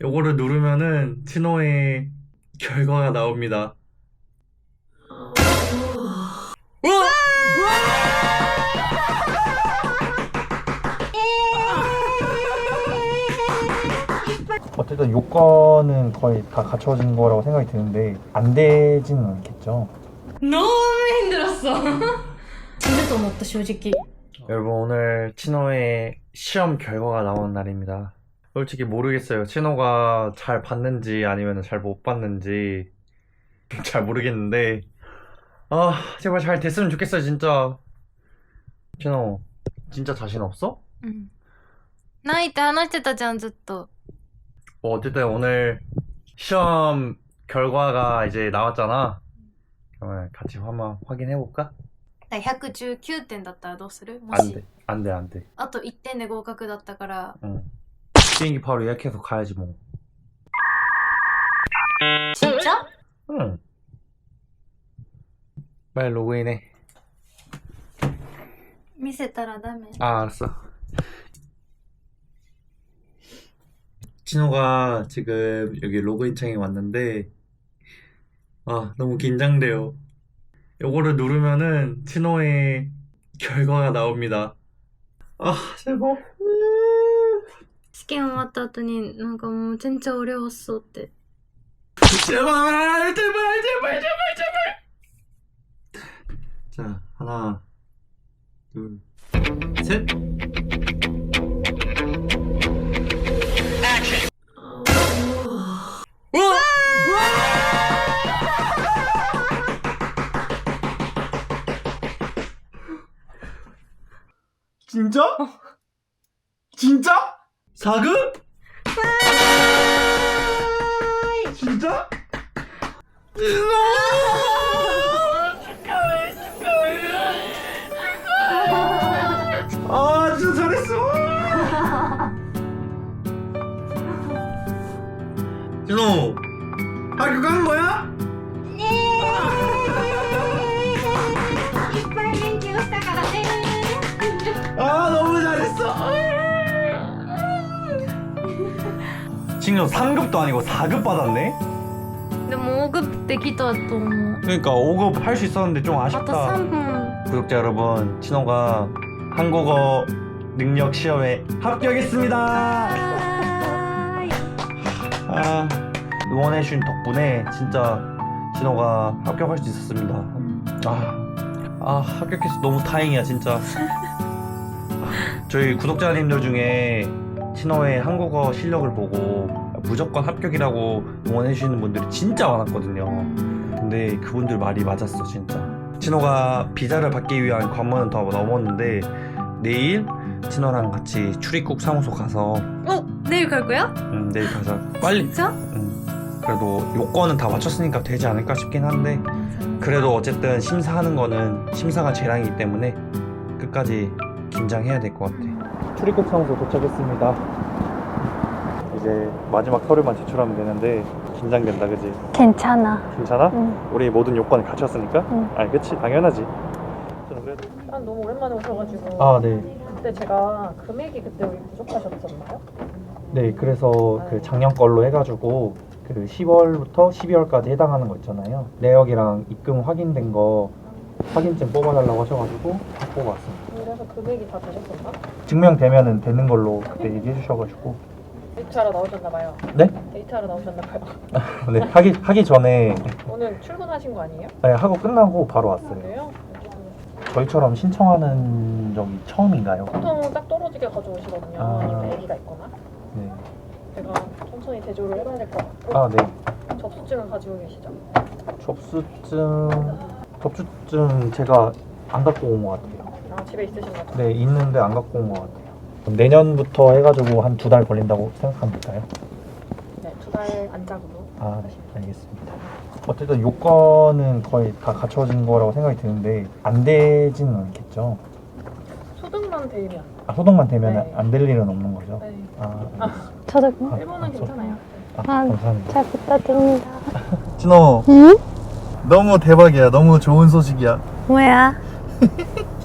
요거를 누르면은 치노의 결과가 나옵니다. 어쨌든 요건은 거의 다 갖춰진 거라고 생각이 드는데 안 되지는 않겠죠. 너무 힘들었어. 진짜 또思った 솔직히. 여러분 오늘 치노의 시험 결과가 나온 날입니다. 솔직히 모르겠어요. 치노가 잘 봤는지 아니면 잘 못 봤는지 잘 모르겠는데 제발 잘 됐으면 좋겠어요 진짜. 치노 진짜 자신 없어? ないって話してたじゃんずっと。 뭐 어쨌든 오늘 시험 결과가 이제 나왔잖아. 그러면 같이 한번 확인해볼까? 119点だったらどうする？も 안 し 돼, 안 돼, 안 돼. あと1点で合格だったから。 응. 비행기 바로 예약해서 가야지 뭐. 진짜? 응. 빨리 로그인해. 見せたらダメ。 알았어. 진호가 지금 여기 로그인 창에 왔는데 너무 긴장돼요. 요거를 누르면은 진호의 결과가 나옵니다. 제발. 試験終わった後になんかもう全然俺遅そうって。 제발, 제발, 제발, 제발, 제발. 자, 하나, 둘, 셋. 진짜? 진짜? 4급? 진짜? 진짜 잘했어. 진호, 학교 간 거야? 네. いっぱい勉強したからね。 너무 잘했어. 진호 3급도 아니고 4급 받았네? でも 5급 できたと思う。 그러니까 5급 할 수 있었는데 좀 あと 아쉽다. 3分。 구독자 여러분, 진호가 한국어 능력 시험에 합격했습니다. はーい。 응원해주신 덕분에 진짜 진호가 합격할 수 있었습니다. 합격해서 너무 다행이야 진짜. 저희 구독자님들 중에 진호의 한국어 실력을 보고 무조건 합격이라고 응원해주시는 분들이 진짜 많았거든요. 근데 그분들 말이 맞았어 진짜. 진호가 비자를 받기 위한 관문은 더 넘었는데 내일 진호랑 같이 출입국 사무소 가서 내일 갈 거야? 내일 가자. 빨리. 진짜? 그래도 요건은 다 맞췄으니까 되지 않을까 싶긴 한데 그래도 어쨌든 심사하는 거는 심사가 재량이기 때문에 끝까지 긴장해야 될 것 같아. 출입국 사무소 도착했습니다. 이제 마지막 서류만 제출하면 되는데 긴장된다 그지? 괜찮아. 괜찮아? 응. 우리 모든 요건을 갖췄으니까? 응. 아니 그치 당연하지. 저는 그래도 너무 오랜만에 오셔가지고 네. 그때 제가 금액이 그때 여기 부족하셨었나요? 네, 그래서 그 작년 걸로 해가지고 그 10월부터 12월까지 해당하는 거 있잖아요. 내역이랑 입금 확인된 거 확인증 뽑아달라고 하셔가지고 다 뽑아왔습니다. 그래서 금액이 다 되셨었나? 증명되면은 되는 걸로 그때 얘기해 주셔가지고. 데이트하러 나오셨나봐요. 네? 데이트하러 나오셨나봐요. 네, 하기 전에 오늘 출근하신 거 아니에요? 네, 하고 끝나고 바로 왔어요. 그래요? 저희처럼 신청하는 적이 처음인가요? 보통 딱 떨어지게 가져오시거든요. 아니면 애기가 있거나. 네. 제가 천천히 대조를 해봐야 될 것 같고. 네. 접수증은 가지고 계시죠? 접수증 제가 안 갖고 온 것 같아요. 집에 있으신 거죠? 네, 있는데 안 갖고 온 것 같아요. 내년부터 해가지고 한 2달 걸린다고 생각하면 될까요? 네, 2달 안짝으로. 알겠습니다. 어쨌든 요건은 거의 다 갖춰진 거라고 생각이 드는데 안 되지는 않겠죠? 소득만 되면. 소득만 되면 네. 안 될 일은 없는 거죠? 네. 저도 일본은 괜찮아요. 감사합니다. 잘 부탁드립니다. 진호, 응? 너무 대박이야. 너무 좋은 소식이야. 뭐야?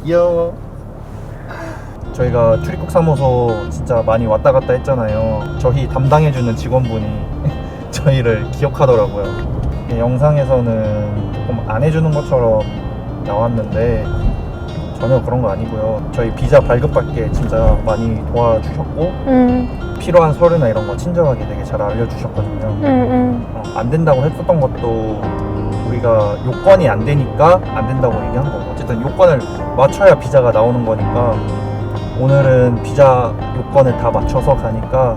귀여워. 저희가 출입국 사무소 진짜 많이 왔다 갔다 했잖아요. 저희 담당해주는 직원분이 저희를 기억하더라고요. 영상에서는 조금 안 해주는 것처럼 나왔는데 전혀 그런 거 아니고요. 저희 비자 발급받기에 진짜 많이 도와주셨고 필요한 서류나 이런 거 친절하게 되게 잘 알려주셨거든요. 안 된다고 했었던 것도 우리가 요건이 안 되니까 안 된다고 얘기한 거고, 어쨌든 요건을 맞춰야 비자가 나오는 거니까 오늘은 비자 요건을 다 맞춰서 가니까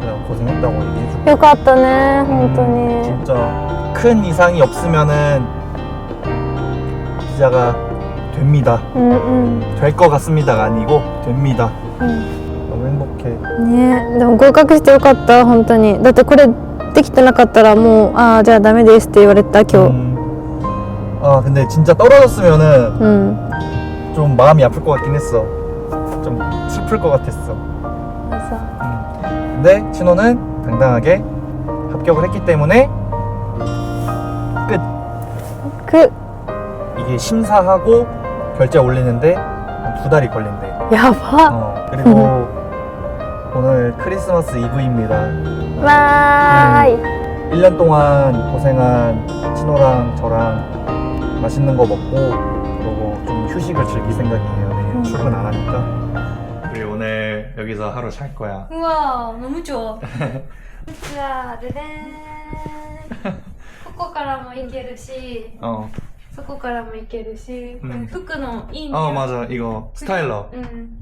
그냥 고생했다고 얘기해주고, よかったね本当に 진짜 큰 이상이 없으면은 비자가 됩니다. うんうん 될 것 같습니다가 아니고 됩니다. うん 너무 행복해. ねでも合格してよかった本当にだってこれできてなかったらもうああじゃあダメですって言われた今日 아 근데 진짜 떨어졌으면은 うん 좀 마음이 아플 것 같긴 했어. 좀 슬플 것 같았어. そう 근데 신호는 당당하게 합격을 했기 때문에 끝. く 이게 심사하고 결제 올리는데 한 2달이 걸린대. やば 그리고 오늘 크리스마스 이브입니다. わーい 1년 동안 고생한 친호랑 저랑 맛있는 거 먹고 그리고 좀 휴식을 즐길 생각이에요. 내일 출근 안 하니까. 우리 오늘 여기서 하루 잘 거야. 우와 너무 좋아 じゃあででーんここからも行けるし 어, そこからも行けるし、うん服のいい匂い 맞아. 이거 스타일러. うん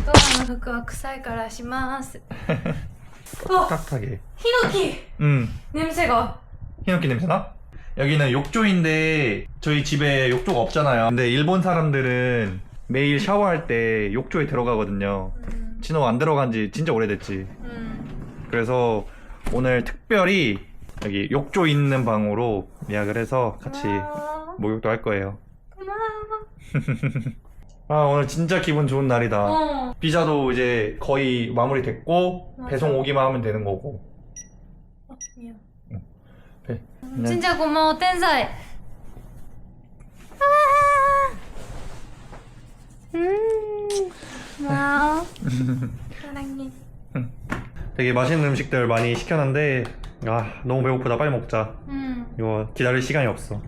ドアの服は臭いからします어 탁탁해. 히노키 냄새가 히노키 냄새나? 여기는 욕조인데 저희 집에 욕조가 없잖아요. 근데 일본 사람들은 매일 샤워할 때 욕조에 들어가거든요. 진호 안 들어간 지 진짜 오래됐지. 그래서 오늘 특별히 여기 욕조 있는 방으로 예약을 해서 같이 목욕도 할 거예요. 아 오늘 진짜 기분 좋은 날이다. 어. 비자도 이제 거의 마무리 됐고 맞아. 배송 오기만 하면 되는 거고. 미안. 배. 진짜 고마워天才 와우 사랑해 되게 맛있는 음식들 많이 시켰는데 아 너무 배고프다. 빨리 먹자. 이거 기다릴 시간이 없어.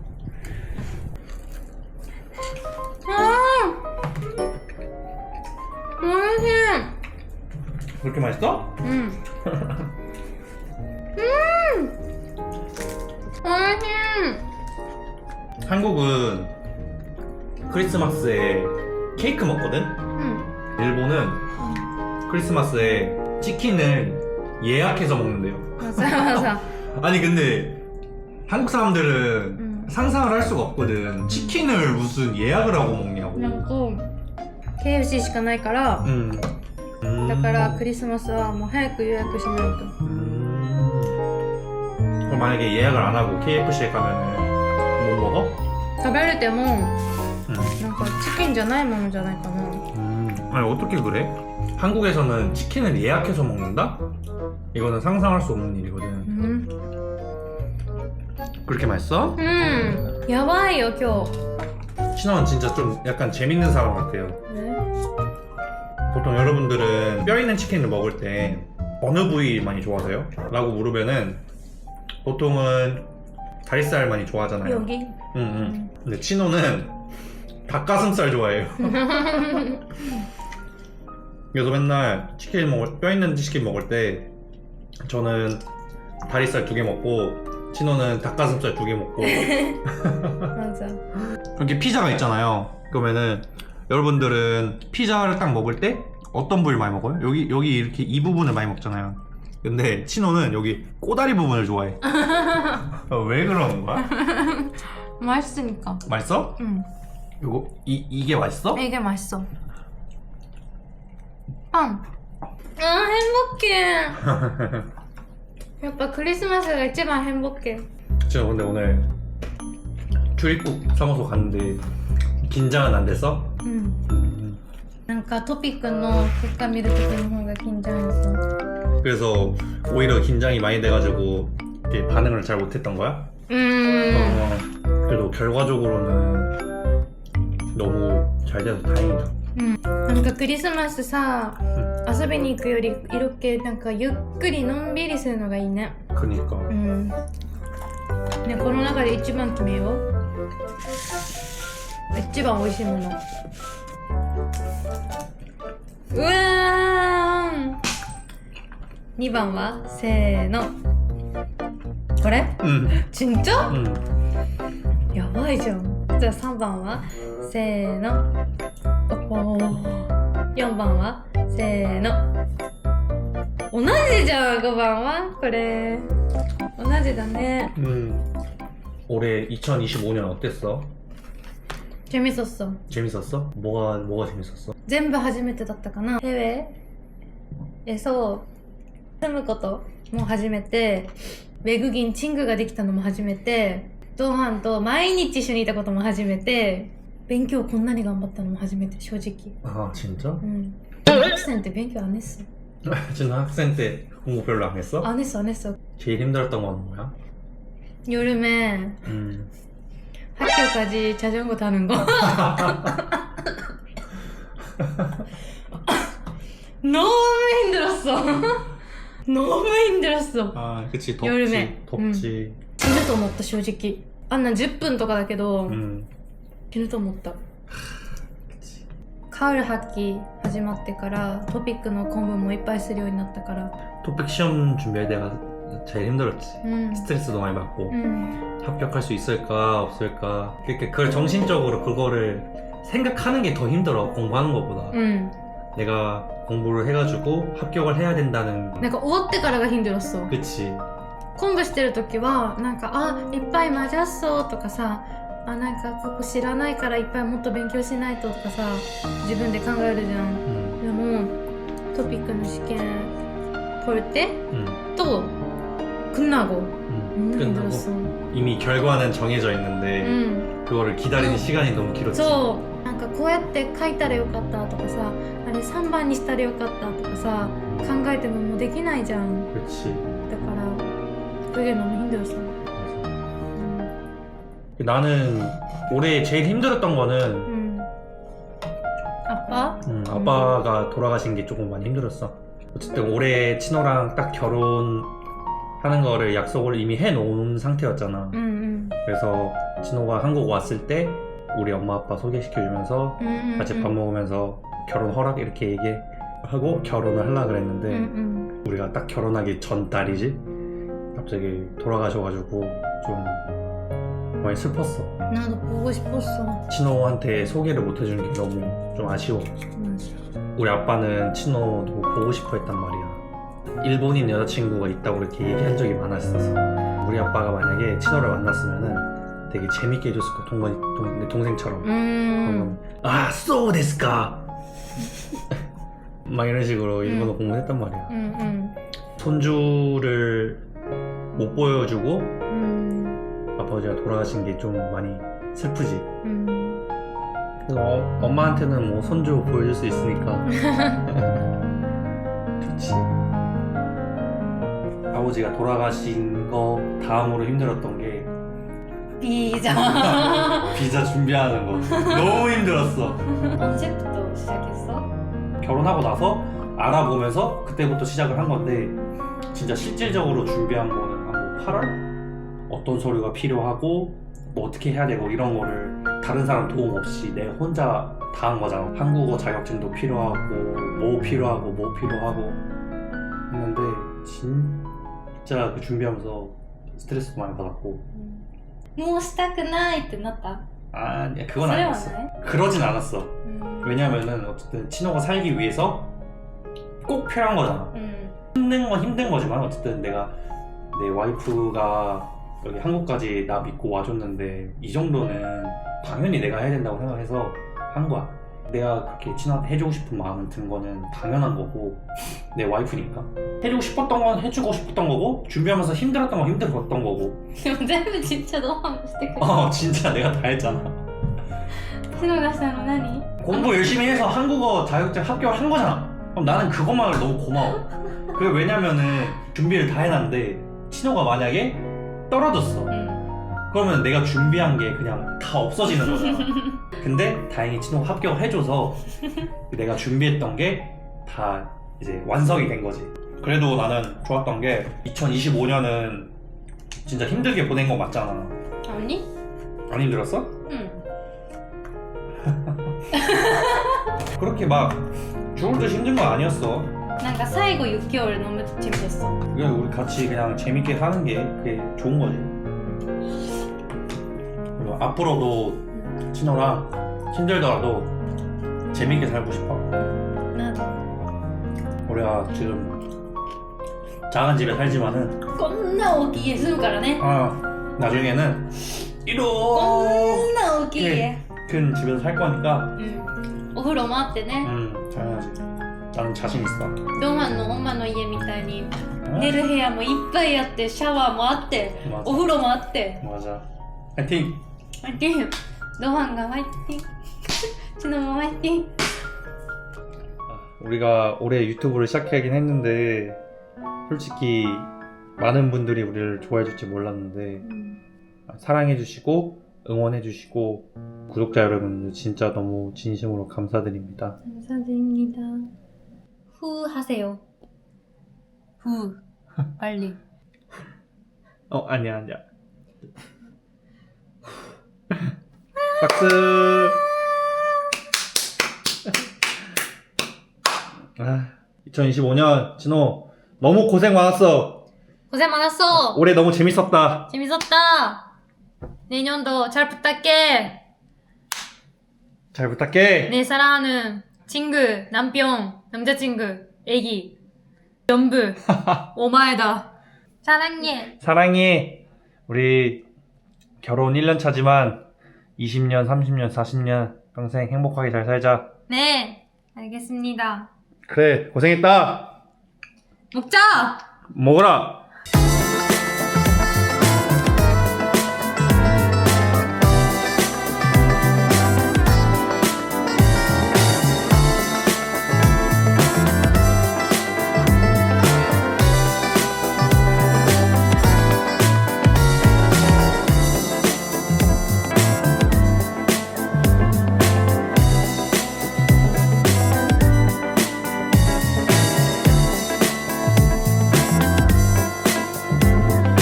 맛있어 그렇게 맛있어? 한국은 크리스마스에 케이크 먹거든? 일본은 크리스마스에 치킨을 예약해서 먹는데요. 맞아 맞아 아니 근데 한국 사람들은 상상을 할 수가 없거든. 치킨을 무슨 예약을 하고 먹냐고. なんか KFC しかないからだからクリスマスはもう早く予約しないと 그럼 만약에 예약을 안 하고 KFC에 가면은 못 먹어? 食べれてもなんかチキンじゃないものじゃないかな 아니 어떻게 그래? 한국에서는 치킨을 예약해서 먹는다? 이거는 상상할 수 없는 일이거든. 그렇게 맛있어? やばいよ今日 신원은 진짜 좀 약간 재밌는 사람 같아요. 네? 보통 여러분들은 뼈 있는 치킨을 먹을 때 어느 부위 많이 좋아하세요? 라고 물으면은 보통은 다리살 많이 좋아하잖아요. 여기? 근데 친호는 닭가슴살 좋아해요. 그래서 맨날 뼈 있는 치킨 먹을 때 저는 다리살 2개 먹고 친호는 닭가슴살 2개 먹고 맞아 이렇게 피자가 있잖아요. 그러면은 여러분들은 피자를 딱 먹을 때 어떤 부위를 많이 먹어요? 여기 이렇게 이 부분을 많이 먹잖아요. 근데 친호는 여기 꼬다리 부분을 좋아해. 왜 그러는 거야? 맛있으니까 맛있어? 응 요거 이게 맛있어? 이게 맛있어 아 행복해 やっぱクリスマスが一番행복해 제가 근데 오늘 출입국 사무소 갔는데 긴장은 안 됐어? 응なんかトピックの結果見るときの方が緊張했어 그래서 오히려 긴장이 많이 돼가지고 이렇게 반응을 잘 못했던 거야? 그래도 결과적으로는 너무 잘 돼서 다행이다. なんかクリスマスさ、遊びに行くより이렇게なんかゆっくりのんびりするのがいいね。 그니까. ね、この中で一番決めよう。一番美味しいもの。うわーん。2番はせーの。これ？ 진짜?やばいじゃん。じゃあ3番はせーの。おー。4番はせーの。同じじゃん。5番はこれ同じだね。 올해 2025년 어땠어? 재밌었어. 재밌었어? 뭐가 재밌었어? 全部初めてだったかな。해외에서住むことも初めて、외국인 친구가できたのも初めて、同伴と毎日一緒にいたことも初めて、勉強こんなに頑張ったのも初めて、正直。 아 진짜? 학생 때勉強안 했어. 진짜 학생 때 공부 별로 안 했어? 안 했어. 제일 힘들었던 건 뭐야? 여름에 학교까지 자전거 타는 거. 너무 힘들었어. 너무 힘들었어. 아 그치 여름에. 덥지 死ぬと思った正直。あんな10分とかだけど、 死ぬと思った。 가을 학기 始まってからトピックの公文もいっぱいするようになったから。 토픽 시험 준비할 때가 제일 힘들었지. 스트레스도 많이 받고 합격할 수 있을까 없을까. 그걸 정신적으로 그거를 생각하는 게 더 힘들어. 공부하는 것보다. 내가 공부를 해가지고 합격을 해야 된다는. なんか終わってからが힘들었어. 그치. 公部してる時はなんかいっぱい混ざっそうとかさ、なんかここ知らないからいっぱいもっと勉強しないととかさ、自分で考えるじゃん。でもトピックの試験볼 때 또 끝나고 힘들었어. 이미 결과는 정해져 있는데 그거를 기다리는 시간이 너무 길었지. そうなんかこうやって書いたらよかったとかさ、あれ3番にしたらよかったとかさ、考えてももうできないじゃん。 그치. だから그게 너무 힘들었어. 나는 올해 제일 힘들었던 거는 아빠? 아빠가 돌아가신 게 조금 많이 힘들었어. 어쨌든 올해 친호랑 딱 결혼하는 거를 약속을 이미 해놓은 상태였잖아. 그래서 친호가 한국 왔을 때 우리 엄마 아빠 소개시켜주면서 같이 밥 먹으면서 결혼 허락 이렇게 얘기하고 결혼을 하려고 그랬는데 우리가 딱 결혼하기 전 달이지 갑자기 돌아가셔가지고 좀 많이 슬펐어. 나도 보고 싶었어. 친호한테 소개를 못 해주는 게 너무 좀 아쉬워. 우리 아빠는 친호도 보고 싶어 했단 말이야. 일본인 여자친구가 있다고 이렇게 얘기한 적이 많았어서 우리 아빠가 만약에 친호를 만났으면은 되게 재밌게 해줬을 거야. 내 동생처럼. 그러면 so 데스까? 막 이런 식으로 일본어 공부했단 말이야. 손주를 못 보여주고 아버지가 돌아가신 게 좀 많이 슬프지. 그래서 엄마한테는 뭐 손주 보여줄 수 있으니까 좋지. 아버지가 돌아가신 거 다음으로 힘들었던 게 비자. 비자 준비하는 거 너무 힘들었어. 언제부터 시작했어? 결혼하고 나서 알아보면서 그때부터 시작을 한 건데 진짜 실질적으로 준비한 거는 한 8월? 어떤 서류가 필요하고 뭐 어떻게 해야 되고 이런 거를 다른 사람 도움 없이 내 혼자 다 한 거잖아. 한국어 자격증도 필요하고 뭐 필요하고 했는데 진짜 그 준비하면서 스트레스도 많이 받았고. もうしたくないってなった? 아니야 그건 아니었어. 그러진 않았어. 왜냐면은 어쨌든 친호가 살기 위해서 꼭 필요한 거잖아. 힘든 건 힘든 거지만 어쨌든 내 와이프가 여기 한국까지 나 믿고 와줬는데 이 정도는 당연히 내가 해야 된다고 생각해서 한 거야. 내가 그렇게 친구한테 해주고 싶은 마음은 든 거는 당연한 거고 내 와이프니까 해주고 싶었던 건 해주고 싶었던 거고 준비하면서 힘들었던 건 힘들었던 거고. でも全部진짜 너무してくれ. 진짜 내가 다 했잖아. 친호가したの何? 공부 열심히 해서 한국어 자격증 합격을 한 거잖아. 그럼 나는 그것만으로 너무 고마워. 그게 왜냐면은 준비를 다 해놨는데 친호가 만약에 떨어졌어. 그러면 내가 준비한 게 그냥 다 없어지는 거잖아. 근데 다행히 친호가 합격을 해줘서 내가 준비했던 게 다 이제 완성이 된 거지. 그래도 나는 좋았던 게 2025년은 진짜 힘들게 보낸 거 맞잖아. 아니? 안 힘들었어? 응. 그렇게 막 죽을 듯이 힘든 건 아니었어. なんか最後6개월 너무 재밌었어. 그냥 우리 같이 그냥 재밌게 사는 게 그게 좋은 거지. 그리고 앞으로도 친호랑 힘들더라도 재밌게 살고 싶어. 나도. 우리가 지금 작은 집에 살지만은 こんな大きい家住むからね。 나중에는 こ 이렇게 んな大きい家。 큰 집에서 살 거니까 うん。お風呂もあってね。 당연하지. 나는 자신 있어. ロマンの엄마の家みたいに寝る部屋もいっぱいあってシャワーもあってお 맞아. 風呂もあって 맞아. 파이팅. ファイティンロマンがファイティンチノもファイティン 우리가 올해 유튜브를 시작하긴 했는데 솔직히 많은 분들이 우리를 좋아해 줄지 몰랐는데 사랑해 주시고 응원해 주시고 구독자 여러분 진짜 너무 진심으로 감사드립니다. 감사드립니다. 후 하세요. 후 빨리. 아니야. 박수. 2025년 진호 너무 고생 많았어. 고생 많았어. 올해 너무 재밌었다. 재밌었다. 내년도 잘 부탁해. 잘 부탁해. 내 사랑하는 친구, 남편, 남자친구, 애기, 전부 오마에다. 사랑해. 사랑해. 우리 결혼 1년 차지만 20년, 30년, 40년 평생 행복하게 잘 살자. 네, 알겠습니다. 그래, 고생했다. 먹자. 먹어라.